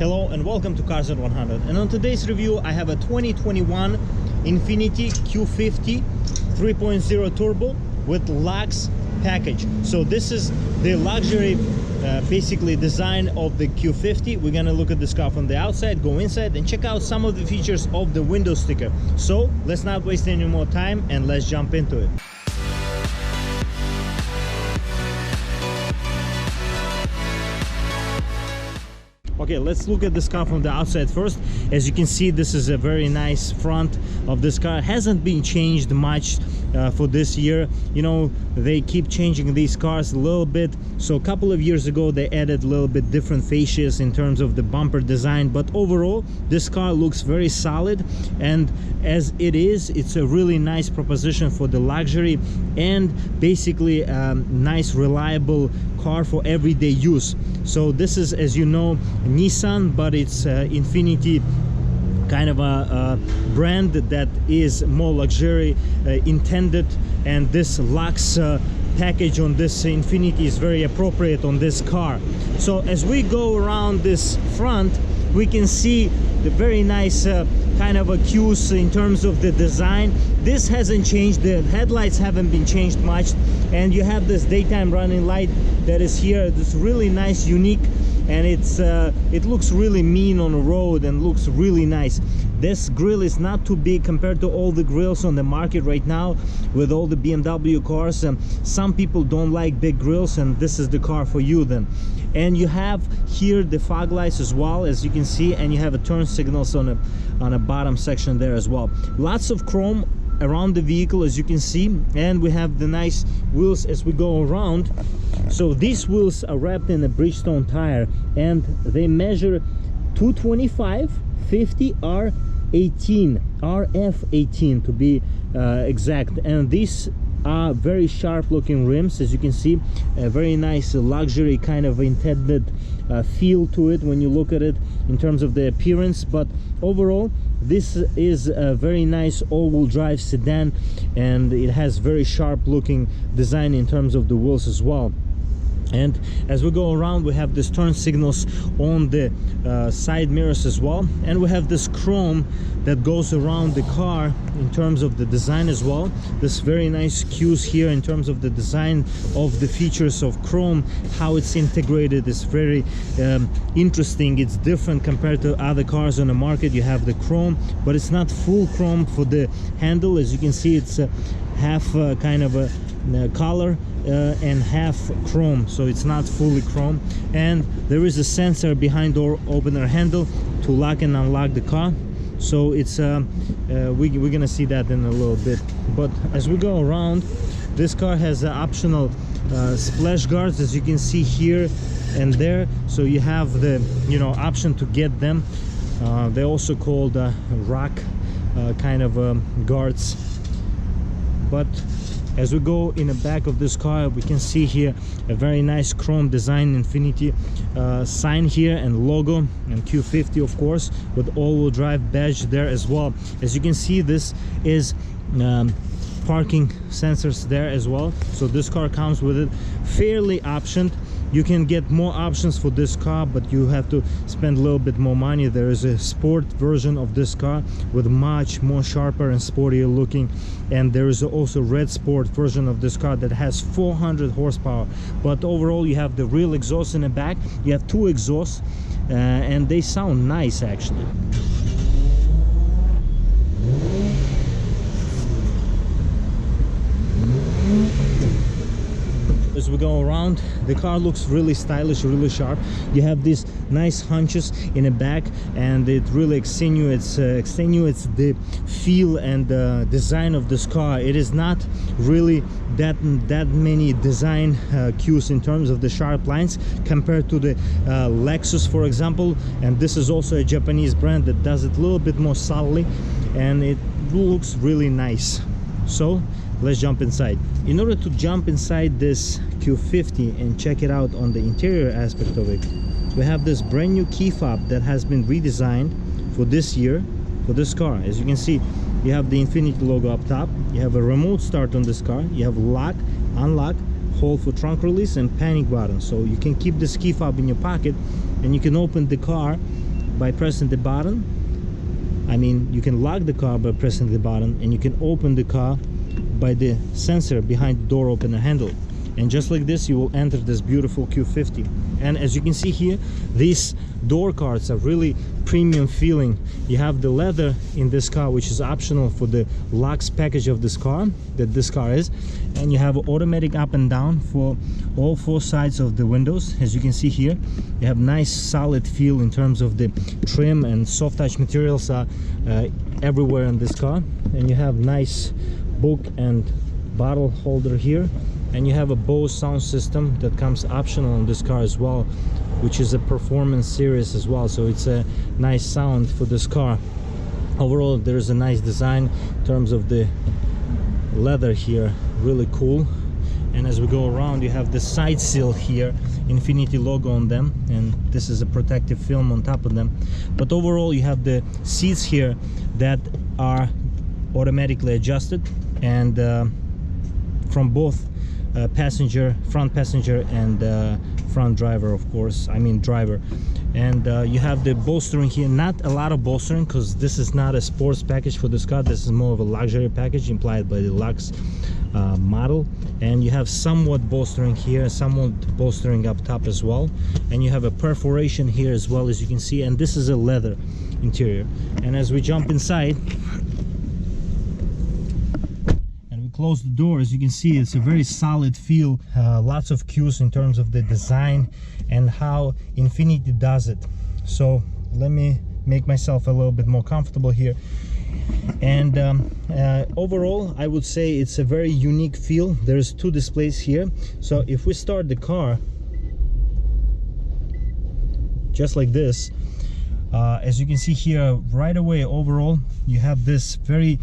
Hello and welcome to Cars at 100, and on today's review I have a 2021 INFINITI Q50 3.0 turbo with LUXE package. So this is the luxury basically design of the Q50. We're gonna look at this car from the outside, go inside and check out some of the features of the window sticker. So let's not waste any more time and let's jump into it. Okay, let's look at this car from the outside first. As you can see, this is a very nice front of this car. It hasn't been changed much for this year. You know, they keep changing these cars a little bit. So a couple of years ago they added a little bit different fascias in terms of the bumper design, but overall this car looks very solid, and as it is, it's a really nice proposition for the luxury and basically nice reliable car for everyday use. So this is, as you know, Nissan, but it's INFINITI kind of a brand that is more luxury intended, and this LUXE package on this INFINITI is very appropriate on this car. So as we go around this front, we can see the very nice kind of a cues in terms of the design. This hasn't changed, the headlights haven't been changed much, and you have this daytime running light that is here. This really nice, unique, and it looks really mean on the road and looks really nice. This grille is not too big compared to all the grills on the market right now with all the BMW cars. Some people don't like big grills, and this is the car for you then. And you have here the fog lights as well, as you can see, and you have a turn signals on a bottom section there as well. Lots of chrome around the vehicle, as you can see, and we have the nice wheels as we go around. So these wheels are wrapped in a Bridgestone tire, and they measure 225 50 RF18 to be exact, and these are very sharp looking rims. As you can see, a very nice luxury kind of intended feel to it when you look at it in terms of the appearance. But overall, this is a very nice all-wheel drive sedan, and it has very sharp looking design in terms of the wheels as well. And as we go around, we have this turn signals on the side mirrors as well, and we have this chrome that goes around the car in terms of the design as well. This very nice cues here in terms of the design of the features of chrome, how it's integrated is very interesting. It's different compared to other cars on the market. You have the chrome, but it's not full chrome for the handle. As you can see, it's half kind of a color and half chrome, so it's not fully chrome. And there is a sensor behind door opener handle to lock and unlock the car. So it's we're gonna see that in a little bit. But as we go around, this car has optional splash guards, as you can see here and there. So you have the option to get them. They're also called rock kind of guards. But as we go in the back of this car, we can see here a very nice chrome design INFINITI sign here and logo, and Q50 of course, with all-wheel drive badge there as well. As you can see, this is parking sensors there as well. So this car comes with it fairly optioned. You can get more options for this car, but you have to spend a little bit more money. There is a sport version of this car with much more sharper and sportier looking, and there is also red sport version of this car that has 400 horsepower. But overall, you have the real exhaust in the back. You have two exhausts, and they sound nice actually. As we go around, the car looks really stylish, really sharp. You have these nice hunches in the back, and it really extenuates the feel and design of this car. It is not really that many design cues in terms of the sharp lines compared to the Lexus, for example. And this is also a Japanese brand that does it a little bit more subtly, and it looks really nice. So let's jump inside. In order to jump inside this Q50 and check it out on the interior aspect of it, we have this brand new key fob that has been redesigned for this year for this car. As you can see, you have the INFINITI logo up top, you have a remote start on this car, you have lock, unlock, hold for trunk release, and panic button. So you can keep this key fob in your pocket and you can open the car by pressing the button. I mean, you can lock the car by pressing the button, and you can open the car by the sensor behind the door opener handle. And just like this, you will enter this beautiful Q50. And as you can see here, these door cards are really premium feeling. You have the leather in this car, which is optional for the Luxe package of this car, that this car is. And you have automatic up and down for all 4 sides of the windows. As you can see here, you have nice solid feel in terms of the trim, and soft touch materials are everywhere in this car. And you have nice book and bottle holder here. And you have a Bose sound system that comes optional on this car as well, which is a performance series as well, so it's a nice sound for this car. Overall, there's a nice design in terms of the leather here, really cool. And as we go around, you have the side seal here, Infiniti logo on them, and this is a protective film on top of them. But overall, you have the seats here that are automatically adjusted, and from both front passenger and front driver, of course, I mean driver. And you have the bolstering here, not a lot of bolstering, because this is not a sports package for this car. This is more of a luxury package implied by the Luxe model. And you have somewhat bolstering here, somewhat bolstering up top as well. And you have a perforation here as well, as you can see, and this is a leather interior. And as we jump inside, close the door, as you can see, it's a very solid feel, lots of cues in terms of the design and how Infiniti does it. So let me make myself a little bit more comfortable here. And overall, I would say it's a very unique feel. There's 2 displays here, so if we start the car just like this, as you can see here, right away, overall you have this very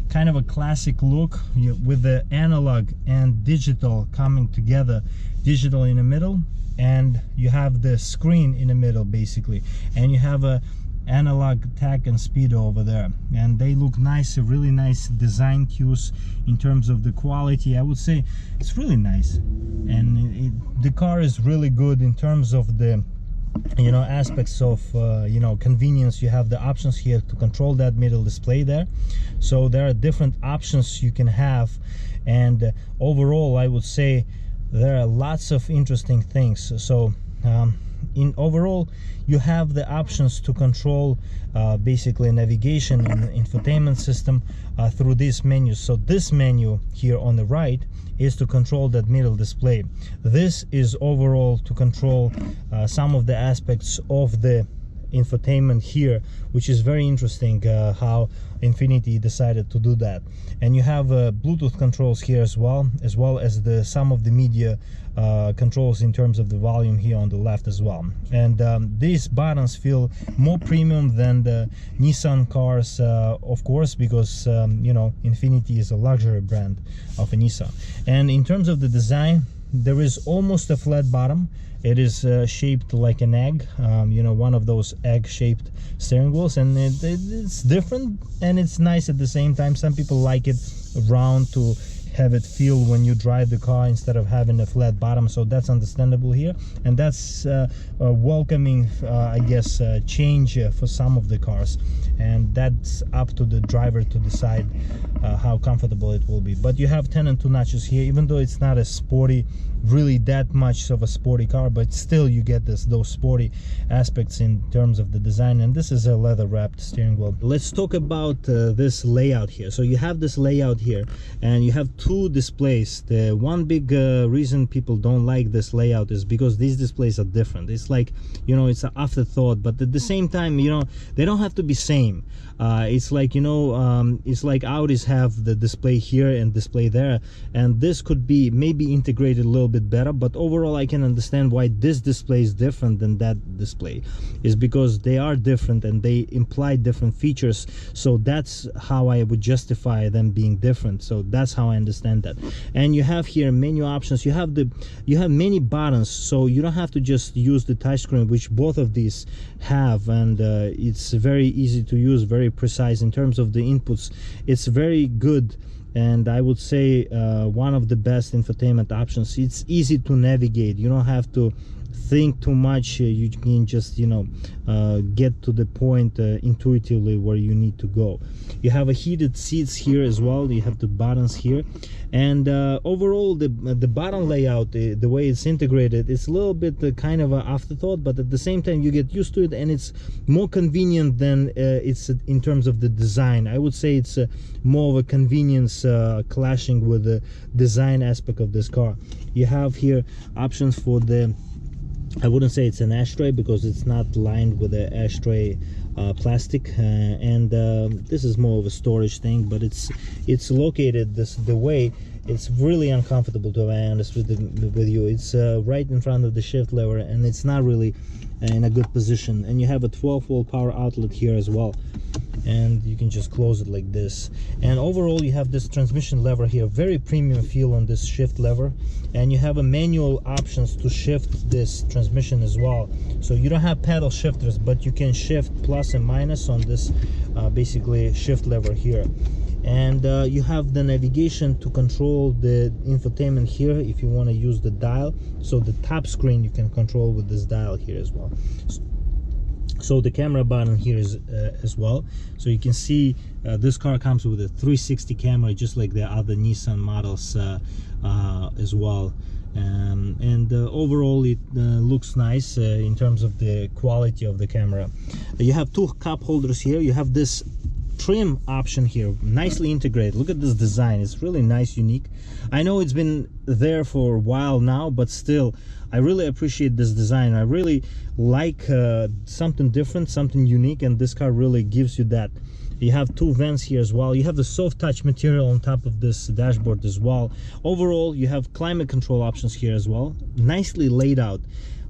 kind of a classic look with the analog and digital coming together. Digital in the middle, and you have the screen in the middle basically, and you have a analog tach and speedo over there, and they look nice, really nice design cues in terms of the quality. I would say it's really nice, and the car is really good in terms of the aspects of convenience. You have the options here to control that middle display there, so there are different options you can have. And overall, I would say there are lots of interesting things. So in overall, you have the options to control basically navigation and infotainment system through these menus. So this menu here on the right is to control that middle display. This is overall to control some of the aspects of the infotainment here, which is very interesting how Infiniti decided to do that. And you have Bluetooth controls here as well as some of the media controls in terms of the volume here on the left as well. And these buttons feel more premium than the Nissan cars, of course, because Infiniti is a luxury brand of a Nissan. And in terms of the design, there is almost a flat bottom. It is shaped like an egg, one of those egg-shaped steering wheels, and it's different and it's nice at the same time. Some people like it round to have it feel when you drive the car instead of having a flat bottom, so that's understandable here, and that's a welcoming I guess change for some of the cars, and that's up to the driver to decide how comfortable it will be. But you have 10 and 2 notches here, even though it's not a sporty, really that much of a sporty car, but still you get those sporty aspects in terms of the design. And this is a leather wrapped steering wheel. Let's talk about this layout here. So you have this layout here, and you have 2 displays. The one big reason people don't like this layout is because these displays are different. It's like, it's an afterthought, but at the same time, they don't have to be same. It's like, it's like Audis have the display here and display there, and this could be maybe integrated a little bit better. But overall, I can understand why this display is different than that display, is because they are different and they imply different features. So that's how I would justify them being different. So that's how I understand that. And you have here menu options. You have many buttons, so you don't have to just use the touchscreen, which both of these have, and it's very easy to use, very precise in terms of the inputs. It's very good, and I would say one of the best infotainment options. It's easy to navigate. You don't have to think too much. You can just, you know, get to the point intuitively where you need to go. You have a heated seats here as well. You have the buttons here, and overall the button layout, the way it's integrated, it's a little bit kind of an afterthought, but at the same time you get used to it, and it's more convenient than it's in terms of the design. I would say it's more of a convenience clashing with the design aspect of this car. You have here options for the, I wouldn't say it's an ashtray because it's not lined with the ashtray plastic, and this is more of a storage thing, but it's located the way it's really uncomfortable, to be honest with you. It's right in front of the shift lever, and it's not really in a good position. And you have a 12-volt power outlet here as well, and you can just close it like this. And overall you have this transmission lever here, very premium feel on this shift lever, and you have a manual options to shift this transmission as well. So you don't have pedal shifters, but you can shift plus and minus on this basically shift lever here. And you have the navigation to control the infotainment here if you want to use the dial. So the top screen you can control with this dial here as well. So the camera button here is as well. So you can see this car comes with a 360 camera, just like the other Nissan models as well. And overall it looks nice in terms of the quality of the camera. You have two cup holders here. You have this trim option here, nicely integrated. Look at this design, it's really nice, unique. I know it's been there for a while now, but still I really appreciate this design. I really like something different, something unique, and this car really gives you that. You have two vents here as well. You have the soft touch material on top of this dashboard as well. Overall you have climate control options here as well, nicely laid out.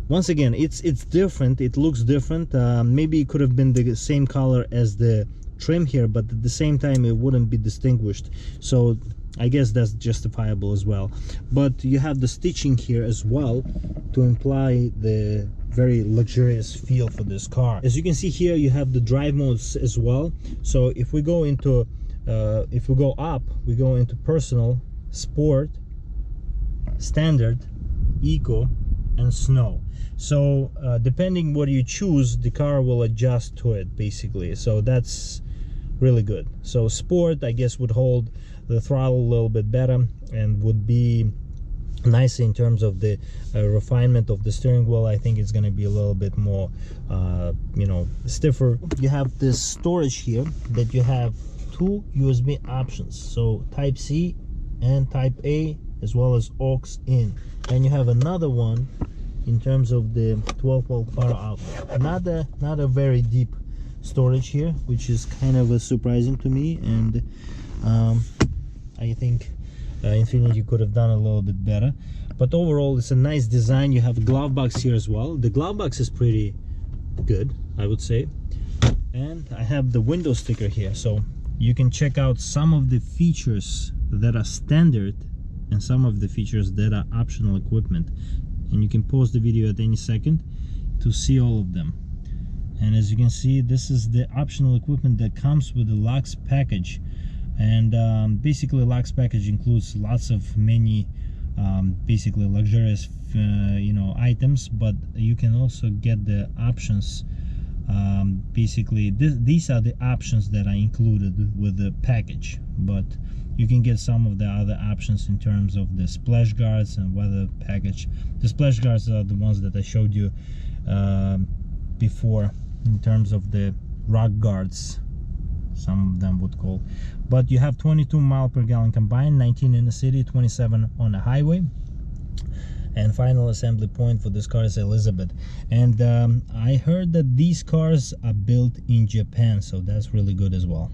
Once again, it's different, it looks different. Maybe it could have been the same color as the trim here, but at the same time it wouldn't be distinguished, so I guess that's justifiable as well. But you have the stitching here as well to imply the very luxurious feel for this car. As you can see here, you have the drive modes as well. So if we go into if we go up, we go into personal, sport, standard, eco, and snow. So depending what you choose, the car will adjust to it basically. So that's really good. So sport, I guess, would hold the throttle a little bit better and would be nice in terms of the refinement of the steering wheel. I think it's going to be a little bit more you know, stiffer. You have this storage here that you have two USB options, so type C and type A, as well as aux in, and you have another one in terms of the 12-volt power outlet. Not a very deep storage here, which is kind of surprising to me, and I think Infiniti could have done a little bit better. But overall it's a nice design. You have a glove box here as well. The glove box is pretty good, I would say. And I have the window sticker here, so you can check out some of the features that are standard and some of the features that are optional equipment, and you can pause the video at any second to see all of them. And as you can see, this is the optional equipment that comes with the Lux package. And basically Lux package includes lots of many basically luxurious you know, items, but you can also get the options. Basically these are the options that are included with the package, but you can get some of the other options in terms of the splash guards and weather package. The splash guards are the ones that I showed you before, in terms of the rock guards, some of them would call. But you have 22 miles per gallon combined, 19 in the city, 27 on the highway. And final assembly point for this car is Elizabeth. And I heard that these cars are built in Japan, so that's really good as well.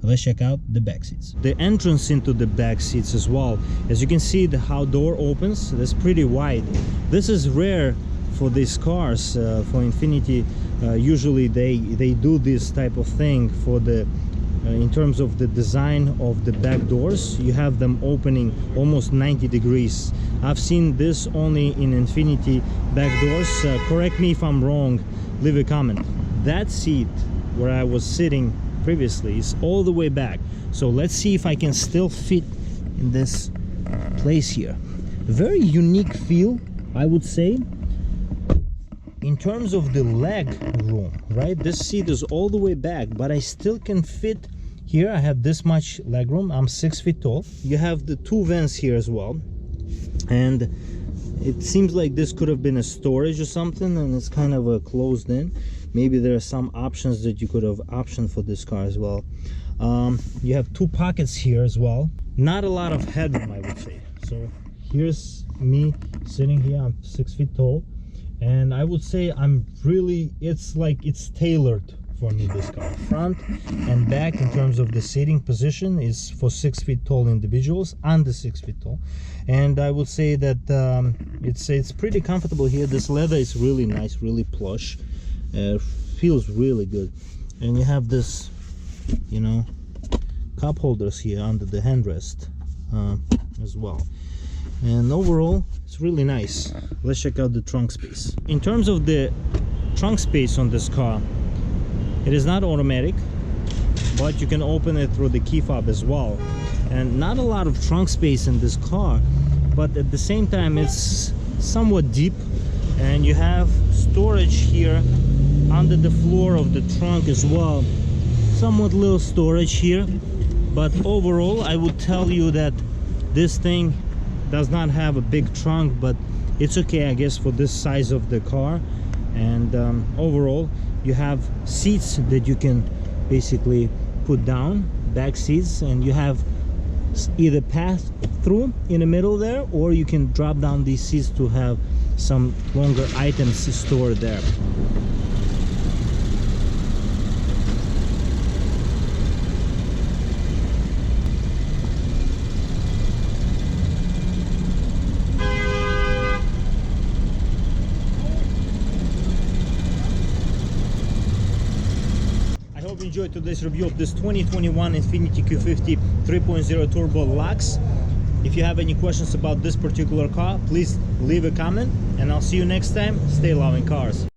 Let's check out the back seats. The entrance into the back seats as well. As you can see, how door opens, that's pretty wide. This is rare for these cars. For Infiniti, usually they do this type of thing for the in terms of the design of the back doors. You have them opening almost 90 degrees. I've seen this only in Infiniti back doors. Correct me if I'm wrong, leave a comment. That seat where I was sitting previously is all the way back, so let's see if I can still fit in this place here. Very unique feel, I would say. in terms of the leg room, right, this seat is all the way back, but I still can fit here. I have this much leg room. I'm 6 feet tall. You have the 2 vents here as well, and it seems like this could have been a storage or something, and it's kind of a closed in. Maybe there are some options that you could have optioned for this car as well. You have 2 pockets here as well. Not a lot of headroom, I would say. So here's me sitting here. I'm 6 feet tall, and I would say I'm really, it's like it's tailored for me, this car. Front and back in terms of the seating position is for 6 feet tall individuals, under 6 feet tall, and I would say that it's pretty comfortable here. This leather is really nice, really plush, feels really good. And you have this, you know, cup holders here under the handrest as well, and overall it's really nice. Let's check out the trunk space. In terms of the trunk space on this car, it is not automatic, but you can open it through the key fob as well. And not a lot of trunk space in this car, but at the same time it's somewhat deep, and you have storage here under the floor of the trunk as well. Somewhat little storage here, but overall I would tell you that this thing does not have a big trunk, but it's okay, I guess, for this size of the car. And overall you have seats that you can basically put down, back seats, and you have either pass through in the middle there, or you can drop down these seats to have some longer items stored there. Enjoyed today's review of this 2021 Infiniti Q50 3.0 Turbo Lux. If you have any questions about this particular car, please leave a comment, and I'll see you next time. Stay loving cars.